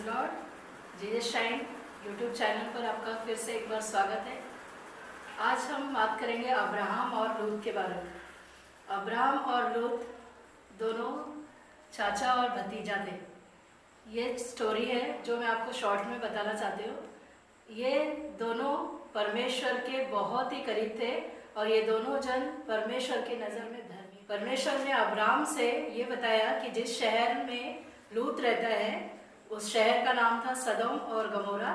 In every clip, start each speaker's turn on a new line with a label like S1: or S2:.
S1: Praise Lord. Jesus shine YouTube channel पर आपका फिर से एक बार स्वागत है। आज हम बात करेंगे अब्राहम और लूत के बारे में। अब्राहम और लूत दोनों चाचा और भतीजा थे। ये स्टोरी है जो मैं आपको शॉर्ट में बताना चाहती हूँ। ये दोनों परमेश्वर के बहुत ही करीब थे और ये दोनों जन परमेश्वर की नज़र में धर्मी। परमेश्वर ने अब्राहम से ये बताया कि जिस शहर में लूत रहता है उस शहर का नाम था सदोम और गमोरा।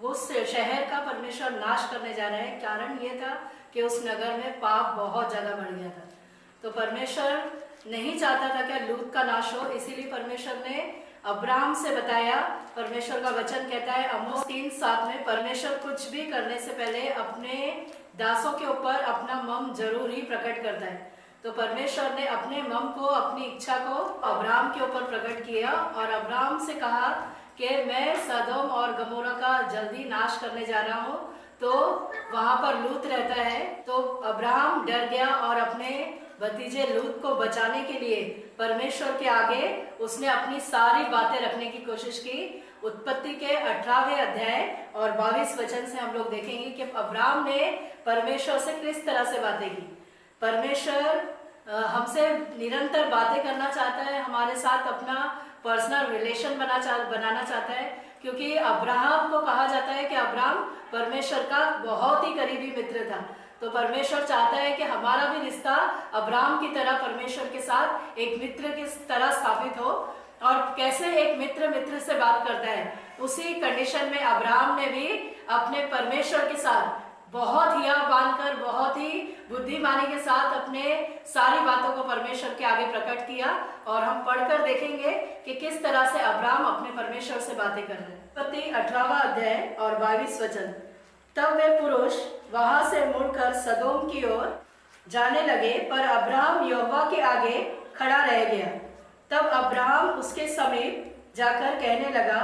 S1: वो शहर का परमेश्वर नाश करने जा रहे हैं। कारण ये था कि उस नगर में पाप बहुत ज़्यादा बढ़ गया था। तो परमेश्वर नहीं चाहता था कि लूत का नाश हो, इसीलिए परमेश्वर ने अब्राहम से बताया। परमेश्वर का वचन कहता है आमोस 3:7 में, परमेश्वर कुछ भी करने से पहले अपने दासों के ऊपर अपना मम जरूर ही प्रकट करता है। तो परमेश्वर ने अपने मम को, अपनी इच्छा को अब्राहम के ऊपर प्रकट किया और अब्राहम से कहा कि मैं सदोम और गमोरा का जल्दी नाश करने जा रहा हूँ। तो वहां पर लूत रहता है। तो अब्राहम डर गया और अपने भतीजे लूत को बचाने के लिए परमेश्वर के आगे उसने अपनी सारी बातें रखने की कोशिश की। उत्पत्ति के 18वें अध्याय और 22 वचन से हम लोग देखेंगे कि अब्राहम ने परमेश्वर से किस तरह से बातें की। परमेश्वर हमसे निरंतर बातें करना चाहता है, हमारे साथ अपना पर्सनल रिलेशन बनाना चाहता है, क्योंकि अब्राहम को कहा जाता है कि अब्राहम परमेश्वर का बहुत ही करीबी मित्र था। तो परमेश्वर चाहता है कि हमारा भी रिश्ता अब्राहम की तरह परमेश्वर के साथ एक मित्र की तरह स्थापित हो। और कैसे एक मित्र से बात करता है, उसी कंडीशन में अब्राहम ने भी अपने परमेश्वर के साथ बहुत हिया बांधकर, बहुत ही बुद्धिमानी के साथ अपने सारी बातों को परमेश्वर के आगे प्रकट किया। और हम पढ़कर देखेंगे कि किस तरह से अब्राहम अपने परमेश्वर से बातें कर रहे हैं। उत्पत्ति 18वां अध्याय और 22 वचन। तब वे पुरुष वहां से मुड़कर सदोम की ओर जाने लगे, पर अब्राहम यहोवा के आगे खड़ा रह गया। तब अब्राहम उसके समीप जाकर कहने लगा,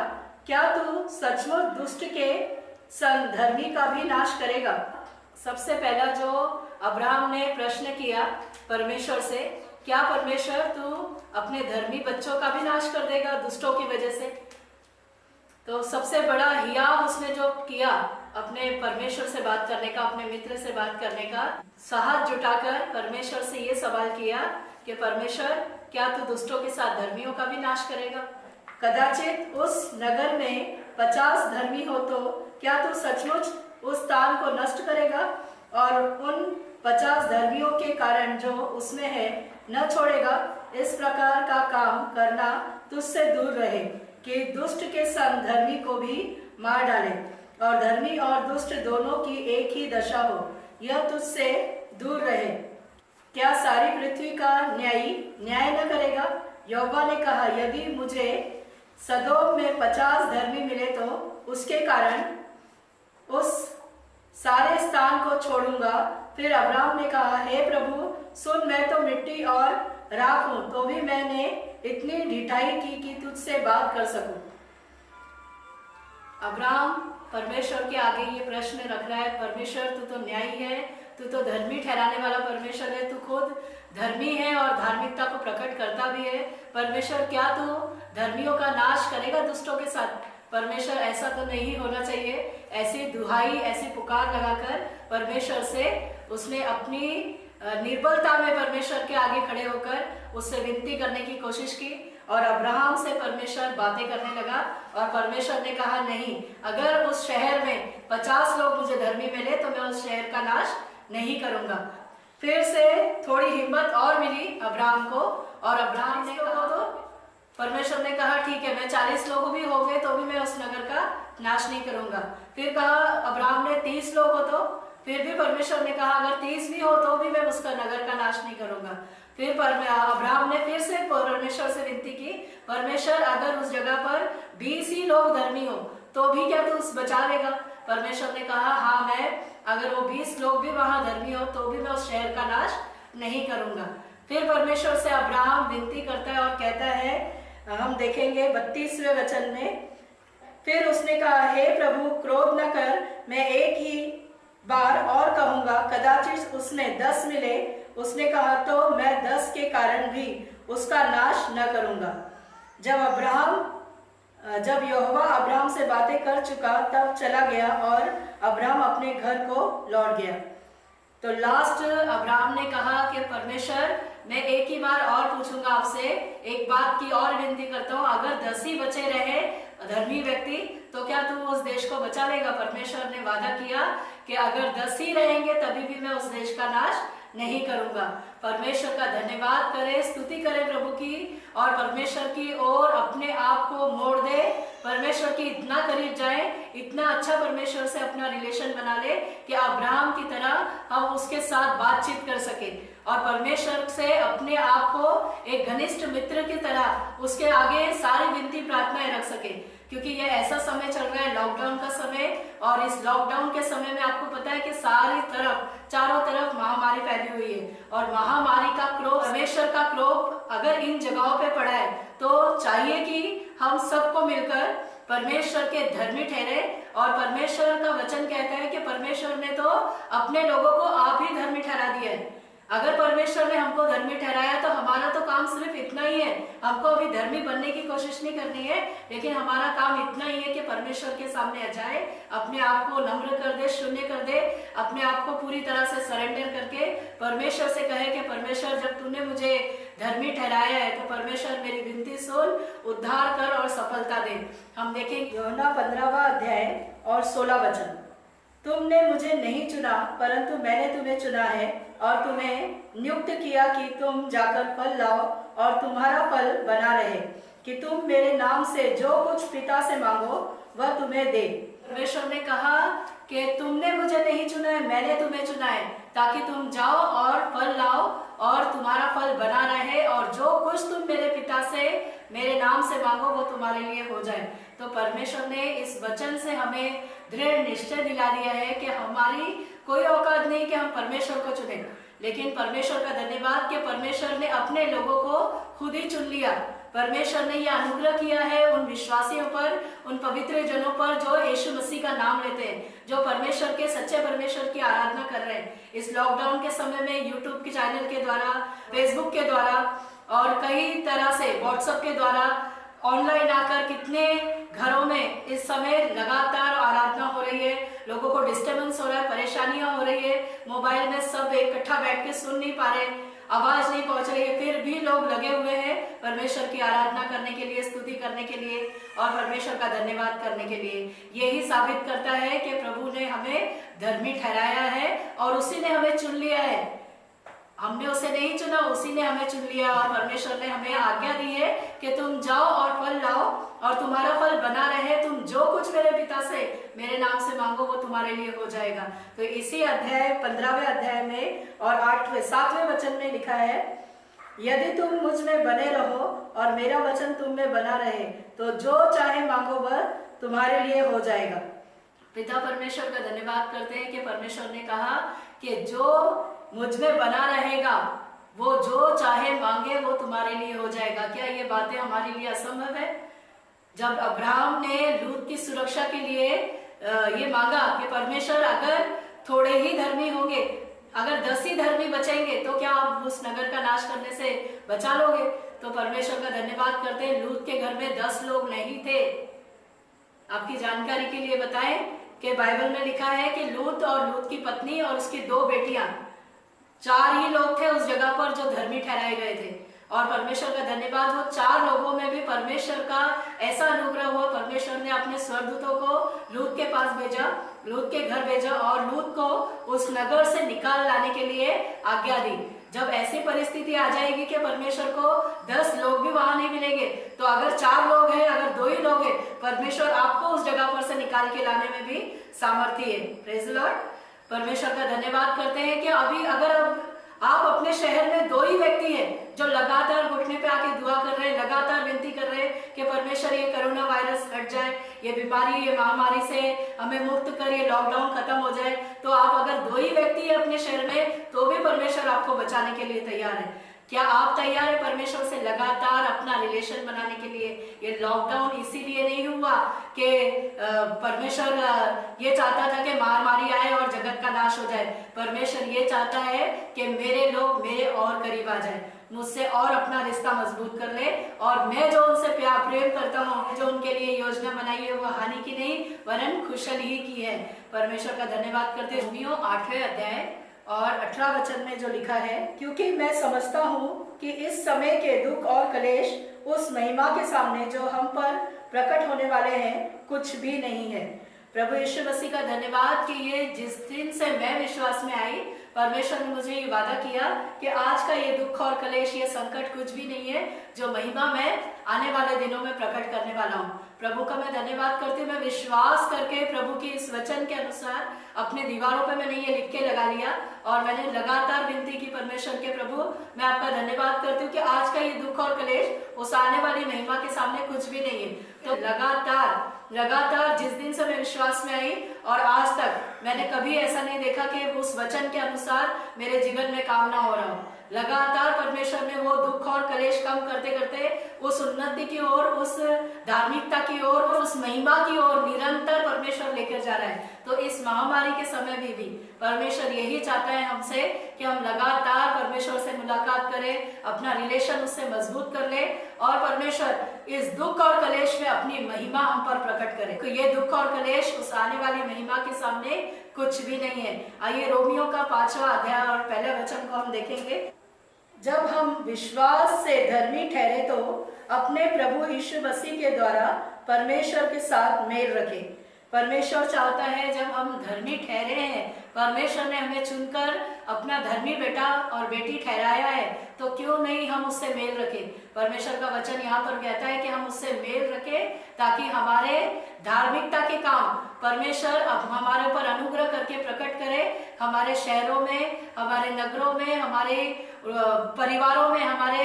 S1: क्या तू सचमुच दुष्ट के संग धर्मी का भी नाश करेगा? सबसे पहला जो अब्राहम ने प्रश्न किया परमेश्वर से, क्या परमेश्वर तू अपने धर्मी बच्चों का भी नाश कर देगा दुष्टों की वजह से? तो सबसे बड़ा हियाव उसने जो किया अपने परमेश्वर से बात करने का, अपने मित्र से बात करने का, साहस जुटाकर परमेश्वर से ये सवाल किया कि परमेश्वर क्या तू दुष्टों के साथ धर्मियों का भी नाश करेगा? कदाचित उस नगर में 50 धर्मी हो तो क्या तू सचमुच उस स्थान को नष्ट करेगा और उन 50 धर्मियों के कारण जो उसमें है न छोड़ेगा? इस प्रकार का काम करना तुझसे दूर रहे कि दुष्ट के संग धर्मी को भी मार डाले और धर्मी और दुष्ट दोनों की एक ही दशा हो, यह तुझसे दूर रहे। क्या सारी पृथ्वी का न्याय न करेगा? यहोवा ने कहा, यदि मुझे सदोम में 50 धर्मी मिले तो उसके कारण उस सारे स्थान को छोड़ूंगा। फिर अब्राहम ने कहा, हे प्रभु सुन, मैं तो मिट्टी और राख हूं, तो भी मैंने इतनी ढिठाई की कि तुझसे बात कर सकूं। अब्राहम परमेश्वर के आगे ये प्रश्न रख रहा है, परमेश्वर तू तो न्यायी है, तू तो धर्मी ठहराने वाला परमेश्वर है, तू खुद धर्मी है और धार्मिकता को प्रकट करता भी है। परमेश्वर क्या तू धर्मियों का नाश करेगा दुष्टों के साथ? परमेश्वर ऐसा तो नहीं होना चाहिए। ऐसी दुहाई, ऐसी पुकार लगाकर परमेश्वर से उसने अपनी निर्बलता में परमेश्वर के आगे खड़े होकर उससे विनती करने की कोशिश की और अब्राहम से परमेश्वर बातें करने लगा। और परमेश्वर ने कहा, नहीं, अगर उस शहर में 50 लोग मुझे धर्मी मिले तो मैं उस शहर का नाश नहीं करूंगा। फिर से थोड़ी हिम्मत और मिली अब्राहम को और अब्राहम ने कहा, तो परमेश्वर ने कहा ठीक है, मैं 40 लोग भी हो गए तो भी मैं उस नगर का नाश नहीं करूंगा। फिर कहा अब्राहम ने 30 लोग हो तो फिर भी परमेश्वर ने कहा अगर 30 भी हो तो भी मैं उसका नगर का नाश नहीं करूंगा। फिर अब्राहम ने फिर से परमेश्वर से विनती की, परमेश्वर अगर उस जगह पर 20 ही लोग धर्मी हो तो भी क्या तू उस बचा लेगा? परमेश्वर ने कहा हाँ, मैं अगर वो 20 लोग भी वहां धर्मी हो तो भी मैं उस शहर का नाश नहीं करूंगा। फिर परमेश्वर से अब्राहम विनती करता है और कहता है, हम देखेंगे 32वें वचन में, फिर उसने कहा, हे प्रभु क्रोध न कर, मैं एक ही बार और कहूंगा, कदाचित उसमें 10 मिले। उसने कहा, तो मैं 10 के कारण भी उसका नाश न करूंगा। जब अब्राहम जब यहोवा अब्राहम से बातें कर चुका तब चला गया और अब्राहम अपने घर को लौट गया। तो लास्ट अब्राहम ने कहा कि परमेश्वर, मैं एक ही बार और पूछूंगा आपसे, एक बात की और विनती करता हूँ, अगर 10 ही बचे रहे धर्मी व्यक्ति तो क्या तू उस देश को बचा लेगा? परमेश्वर ने वादा किया कि अगर 10 ही रहेंगे तभी भी मैं उस देश का नाश नहीं करूंगा। परमेश्वर का धन्यवाद करें, स्तुति करें प्रभु की, और परमेश्वर की ओर अपने आप को मोड़ दे, परमेश्वर की इतना करीब जाए, इतना अच्छा परमेश्वर से अपना रिलेशन बना ले कि अब्राहम की तरह हम उसके साथ बातचीत कर सके और परमेश्वर से अपने आप को एक घनिष्ठ मित्र की तरह उसके आगे सारी विनती प्रार्थनाएं रख सके। क्योंकि ये ऐसा समय चल रहा है, लॉकडाउन का समय, और इस लॉकडाउन के समय में आपको पता है कि सारी तरफ, चारों तरफ महामारी फैली हुई है, और महामारी का क्रोध, परमेश्वर का क्रोध अगर इन जगहों पे पड़ा है तो चाहिए कि हम सबको मिलकर परमेश्वर के धर्मी ठहरे। और परमेश्वर का वचन कहता है कि परमेश्वर ने तो अपने लोगों को आप ही धर्मी ठहरा दिया है। अगर परमेश्वर ने हमको धर्मी ठहराया तो हमारा तो काम सिर्फ इतना ही है, हमको अभी धर्मी बनने की कोशिश नहीं करनी है, लेकिन हमारा काम इतना ही है कि परमेश्वर के सामने आ जाए, अपने आप को नम्र कर दे, शून्य कर दे, अपने आप को पूरी तरह से सरेंडर करके परमेश्वर से कहे कि परमेश्वर, जब तूने मुझे धर्मी ठहराया है तो परमेश्वर मेरी विनती सुन, उद्धार कर और सफलता दे। हम देखेंगे यूहन्ना 15वां अध्याय और 16 वचन। तुमने मुझे नहीं चुना परंतु मैंने तुम्हें चुना है और तुम्हें नियुक्त किया कि तुम जाकर फल लाओ और तुम्हारा फल बना रहे, कि तुम मेरे नाम से जो कुछ पिता से मांगो वह तुम्हें दे। परमेश्वर ने कहा कि तुमने मुझे नहीं चुना है, मैंने तुम्हें चुना है, ताकि तुम जाओ और फल लाओ और तुम्हारा फल बना रहे, और जो कुछ तुम मेरे पिता से, मेरे नाम से मांगो वो तुम्हारे लिए हो जाए। तो परमेश्वर ने इस वचन से हमें दृढ़ निश्चय दिला दिया है कि हमारी कोई औकात नहीं कि हम परमेश्वर को चुने, लेकिन परमेश्वर का धन्यवाद कि परमेश्वर ने अपने लोगों को खुद ही चुन लिया। परमेश्वर ने यह अनुग्रह किया है उन विश्वासियों पर, उन पवित्र जनों पर जो यीशु मसीह का नाम लेते हैं, जो परमेश्वर के, सच्चे परमेश्वर की आराधना कर रहे हैं। इस लॉकडाउन के समय में यूट्यूब के चैनल के द्वारा, फेसबुक के द्वारा और कई तरह से व्हाट्सएप के द्वारा ऑनलाइन आकर कितने घरों में इस समय लगातार आराधना हो रही है, लोगों को डिस्टर्बेंस हो रहा है, परेशानियां हो रही है, मोबाइल में सब इकट्ठा बैठ के सुन नहीं पा रहे, आवाज नहीं पहुंच रही है, फिर भी लोग लगे हुए हैं परमेश्वर की आराधना करने के लिए, स्तुति करने के लिए और परमेश्वर का धन्यवाद करने के लिए। यही साबित करता है कि प्रभु ने हमें धर्मी ठहराया है और उसी ने हमें चुन लिया है। हमने उसे नहीं चुना, उसी ने हमें चुन लिया, और परमेश्वर ने हमें आज्ञा दी है कि तुम जाओ और फल लाओ और तुम्हारा फल बना रहे, तुम जो कुछ मेरे पिता से, मेरे नाम से मांगो वो तुम्हारे लिए हो जाएगा। तो इसी अध्याय 15वें अध्याय में और 7वें वचन में लिखा है, यदि तुम मुझ में बने रहो और मेरा वचन तुम में बना रहे तो जो चाहे मांगो वह तुम्हारे लिए हो जाएगा। पिता परमेश्वर का धन्यवाद करते हैं कि परमेश्वर ने कहा कि जो मुझ में बना रहेगा वो जो चाहे मांगे वो तुम्हारे लिए हो जाएगा। क्या ये बातें हमारे लिए असंभव है? जब अब्राहम ने लूत की सुरक्षा के लिए ये मांगा कि परमेश्वर, अगर थोड़े ही धर्मी होंगे, अगर 10 ही धर्मी बचेंगे तो क्या आप उस नगर का नाश करने से बचा लोगे? तो परमेश्वर का धन्यवाद करते हैं, लूत के घर में 10 लोग नहीं थे। आपकी जानकारी के लिए बताएं कि बाइबल में लिखा है कि लूत और लूत की पत्नी और उसकी 2 बेटियां, 4 ही लोग थे उस जगह पर जो धर्मी ठहराए गए थे। और परमेश्वर का धन्यवाद, वो 4 लोगों में भी परमेश्वर का ऐसा अनुग्रह हुआ, परमेश्वर ने अपने स्वर्गदूतों को लूत के पास भेजा, लूत के घर भेजा और लूत को उस नगर से निकाल लाने के लिए आज्ञा दी। जब ऐसी परिस्थिति आ जाएगी कि परमेश्वर को 10 लोग भी वहां नहीं मिलेंगे, तो अगर 4 लोग हैं, अगर 2 ही लोग हैं, परमेश्वर आपको उस जगह पर से निकाल के लाने में भी सामर्थ्य है। Praise the Lord. परमेश्वर का धन्यवाद करते हैं कि अभी अगर आप अपने शहर में 2 ही व्यक्ति हैं जो लगातार घुटने पे आके दुआ कर रहे हैं, लगातार विनती कर रहे हैं कि परमेश्वर ये कोरोना वायरस हट जाए, ये बीमारी, ये महामारी से हमें मुक्त कर, ये लॉकडाउन खत्म हो जाए, तो आप अगर 2 ही व्यक्ति हैं अपने शहर में तो भी परमेश्वर आपको बचाने के लिए तैयार है। क्या आप तैयार है परमेश्वर से लगातार अपना रिलेशन बनाने के लिए? ये लॉकडाउन इसीलिए नहीं हुआ कि परमेश्वर ये चाहता था कि महामारी आए और जगत का नाश हो जाए। परमेश्वर ये चाहता है कि मेरे लोग मेरे और करीब आ जाए, मुझसे और अपना रिश्ता मजबूत कर ले, और मैं जो उनसे प्यार प्रेम करता हूँ, जो उनके लिए योजना बनाई है वो हानि की नहीं वरन कुशल ही की है। परमेश्वर का धन्यवाद करते हैं। रोमियो 8वें अध्याय और 18 वचन में जो लिखा है, क्योंकि मैं समझता हूँ कि इस समय के दुख और कलेश उस महिमा के सामने जो हम पर प्रकट होने वाले हैं कुछ भी नहीं है। प्रभु यीशु मसीह का धन्यवाद कि ये जिस दिन से मैं विश्वास में आई, परमेश्वर ने मुझे ये वादा किया कि आज का ये दुख और कलेश, ये संकट कुछ भी नहीं है जो महिमा मैं आने वाले दिनों में प्रकट करने वाला हूँ। प्रभु का मैं धन्यवाद करती हूँ। मैं विश्वास करके प्रभु की इस वचन के अनुसार अपने दीवारों पे मैंने ये लिख के लगा लिया, और मैंने लगातार विनती की परमेश्वर के, प्रभु मैं आपका धन्यवाद करती हूँ कि आज का ये दुख और कलेश उस आने वाली महिमा के सामने कुछ भी नहीं है। तो लगातार जिस दिन से मैं विश्वास में आई और आज तक मैंने कभी ऐसा नहीं देखा कि उस वचन के अनुसार मेरे जीवन में काम ना हो रहा हो। लगातार परमेश्वर ने वो दुख और कलेश कम करते करते उस उन्नति की ओर, उस धार्मिकता की ओर, उस महिमा की ओर निरंतर परमेश्वर लेकर जा रहा है। तो इस महामारी के समय में भी परमेश्वर यही चाहता है हमसे कि हम लगातार परमेश्वर से मुलाकात करें, अपना रिलेशन उससे मजबूत कर ले, और परमेश्वर इस दुख और कलेश में अपनी महिमा हम पर प्रकट करे। तो ये दुख और कलेश उस आने वाली महिमा के सामने कुछ भी नहीं है। आइए रोमियो का 5वां अध्याय और पहले वचन को हम देखेंगे। जब हम विश्वास से धर्मी ठहरे तो अपने प्रभु यीशु मसीह के द्वारा परमेश्वर के साथ मेल रखें। परमेश्वर चाहता है जब हम धर्मी ठहरे हैं, परमेश्वर ने हमें चुनकर अपना धर्मी बेटा और बेटी ठहराया है, तो क्यों नहीं हम उससे मेल रखें। परमेश्वर का वचन यहाँ पर कहता है कि हम उससे मेल रखें ताकि हमारे धार्मिकता के काम परमेश्वर अब हमारे ऊपर अनुग्रह करके प्रकट करे। हमारे शहरों में, हमारे नगरों में, हमारे परिवारों में, हमारे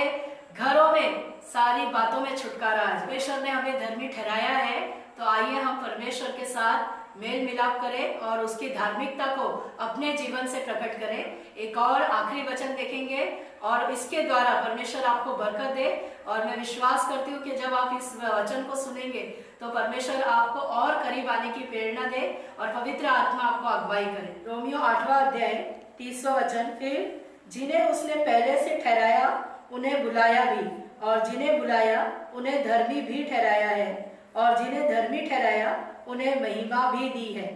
S1: घरों में सारी बातों में छुटकारा आ जाए। परमेश्वर ने हमें धर्मी ठहराया है, तो आइए हम परमेश्वर के साथ मेल मिलाप करें और उसकी धार्मिकता को अपने जीवन से प्रकट करें। एक और आखिरी वचन देखेंगे और इसके द्वारा परमेश्वर आपको बरकत दे, और मैं विश्वास करती हूँ कि जब आप इस वचन को सुनेंगे तो परमेश्वर आपको और करीब आने की प्रेरणा दे और पवित्र आत्मा आपको अगुवाई करे। रोमियो 8वां अध्याय 30वां वचन, फिर जिन्हें उसने पहले से ठहराया उन्हें बुलाया भी, और जिन्हें बुलाया उन्हें धर्मी भी ठहराया है, और जिन्हें धर्मी ठहराया उन्हें महिमा भी दी है।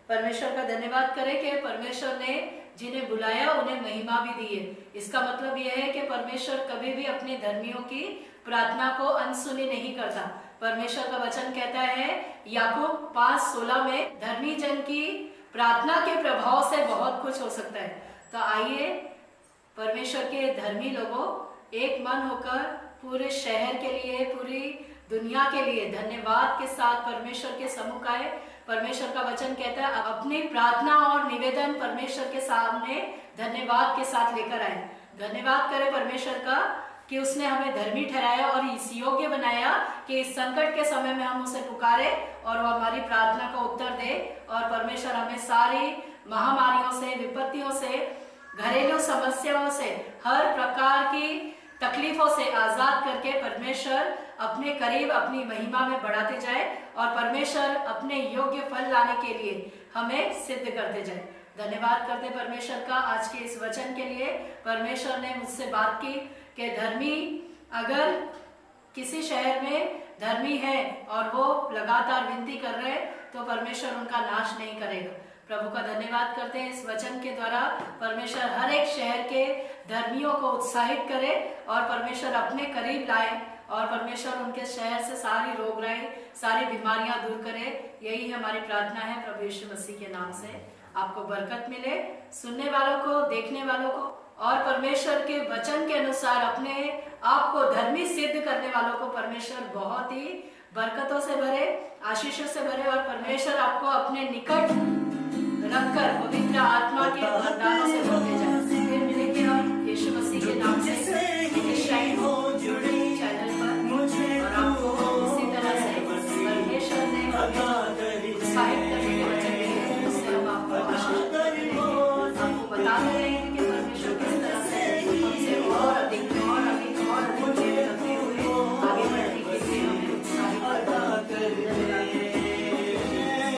S1: परमेश्वर का धन्यवाद करें कि परमेश्वर ने जिन्हें बुलाया उन्हें महिमा भी दी है। इसका मतलब यह है कि परमेश्वर कभी भी अपने धर्मियों की प्रार्थना को अनसुनी नहीं करता। परमेश्वर का वचन कहता है याकूब 5:16 में, धर्मी जन की प्रार्थना के प्रभाव से बहुत कुछ हो सकता है। तो आइए परमेश्वर के धर्मी लोगों एक मन होकर पूरे शहर के लिए, पूरी दुनिया के लिए धन्यवाद के साथ परमेश्वर के सम्मुख आए। परमेश्वर का वचन कहता है अपनी प्रार्थना और निवेदन परमेश्वर के सामने धन्यवाद के साथ लेकर आए। धन्यवाद करें परमेश्वर का कि उसने हमें धर्मी ठहराया और इस योग्य बनाया कि इस संकट के समय में हम उसे पुकारे और वो हमारी प्रार्थना का उत्तर दे। और परमेश्वर हमें सारी महामारियों से, विपत्तियों से, घरेलू समस्याओं से, हर प्रकार की तकलीफों से आजाद करके परमेश्वर अपने करीब अपनी महिमा में बढ़ाते जाए, और परमेश्वर अपने योग्य फल लाने के लिए हमें सिद्ध करते जाए। धन्यवाद करते परमेश्वर का आज के इस वचन के लिए। परमेश्वर ने मुझसे बात की कि धर्मी अगर किसी शहर में धर्मी है और वो लगातार विनती कर रहे हैं तो परमेश्वर उनका नाश नहीं करेगा। प्रभु का धन्यवाद करते हैं इस वचन के द्वारा परमेश्वर हर एक शहर के धर्मियों को उत्साहित करे और परमेश्वर अपने करीब लाए, और परमेश्वर उनके शहर से सारी रोगराई, सारी बीमारियां दूर करे। यही हमारी प्रार्थना है प्रभु यीशु मसीह के नाम से। आपको बरकत मिले, सुनने वालों को, देखने वालों को, और परमेश्वर के वचन के अनुसार अपने आप को धर्मी सिद्ध करने वालों को परमेश्वर बहुत ही बरकतों से भरे, आशीषों से भरे, और परमेश्वर आपको अपने निकट रखकर